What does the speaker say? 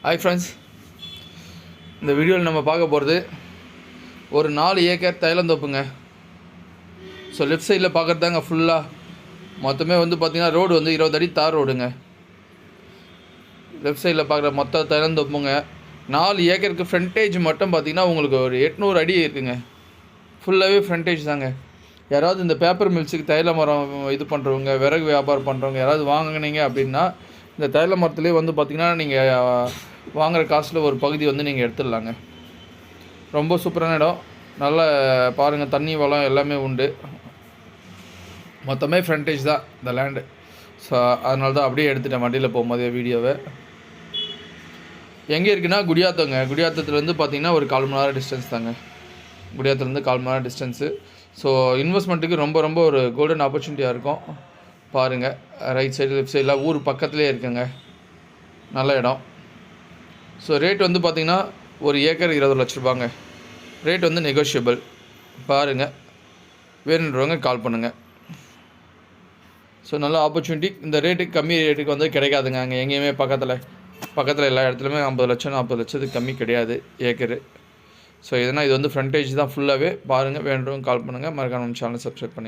Hi friends, இந்த வீடியோவில் நம்ம பார்க்க போகிறது ஒரு 4 ஏக்கர் தைலந்தோப்புங்க. ஸோ லெஃப்ட் சைடில் பார்க்குறது தாங்க ஃபுல்லாக. மொத்தமே வந்து பார்த்திங்கன்னா ரோடு வந்து 20 அடி தார் ரோடுங்க. லெஃப்ட் சைடில் பார்க்குற மொத்த தைலந்தோப்புங்க 4 ஏக்கருக்கு ஃப்ரண்டேஜ் மட்டும் பார்த்திங்கன்னா உங்களுக்கு ஒரு 800 அடி இருக்குங்க. ஃபுல்லாகவே ஃப்ரண்டேஜ் தாங்க. யாராவது இந்த பேப்பர் மில்ஸுக்கு தைல மரம் இது பண்ணுறவங்க, விறகு வியாபாரம் பண்ணுறவங்க யாராவது வாங்கினீங்க அப்படின்னா இந்த தைல மரத்துலேயே வந்து பார்த்திங்கன்னா நீங்கள் வாங்குகிற காசில் ஒரு பகுதி வந்து நீங்கள் எடுத்துடலாங்க. ரொம்ப சூப்பரான இடம். நல்லா பாருங்கள், தண்ணி வளம் எல்லாமே உண்டு. மொத்தமே ஃப்ரண்டேஜ் தான் இந்த லேண்டு. ஸோ அதனால தான் அப்படியே எடுத்துட்டேன் வண்டியில் போகும்போதே வீடியோவை. எங்கே இருக்குன்னா குடியாத்தங்க. குடியாத்தத்துலேருந்து பார்த்திங்கன்னா ஒரு 1/4 மணி நேரம் டிஸ்டன்ஸ் தாங்க. குடியாத்துலேருந்து 1/4 மணி நேரம் டிஸ்டன்ஸு. ஸோ இன்வெஸ்ட்மெண்ட்டுக்கு ரொம்ப ரொம்ப ஒரு கோல்டன் ஆப்பர்ச்சுனிட்டியாக இருக்கும். பாருங்கள், ரைட் சைடு லெஃப்ட் சைடில் ஊர் பக்கத்துலேயே இருக்குங்க. நல்ல இடம். ஸோ ரேட் வந்து பார்த்திங்கன்னா ஒரு ஏக்கர் 20 லட்ச ரூபாங்க. ரேட் வந்து நெகோஷியபிள். பாருங்கள், வேணுன்றவங்க கால் பண்ணுங்கள். ஸோ நல்ல ஆப்பர்ச்சுனிட்டி. இந்த ரேட்டுக்கு கம்மி ரேட்டுக்கு வந்து கிடைக்காதுங்க. அங்கே எங்கேயுமே பக்கத்தில் எல்லா இடத்துலையுமே 50 லட்சம் 40 லட்சத்துக்கு கம்மி கிடையாது ஏக்கரு. ஸோ இது வந்து ஃப்ரண்டேஜ் தான் ஃபுல்லாகவே. பாருங்கள், வேணுன்றவங்க கால் பண்ணுங்கள். மறக்காம நம்ம சேனலை சப்ஸ்கிரைப் பண்ணுங்கள்.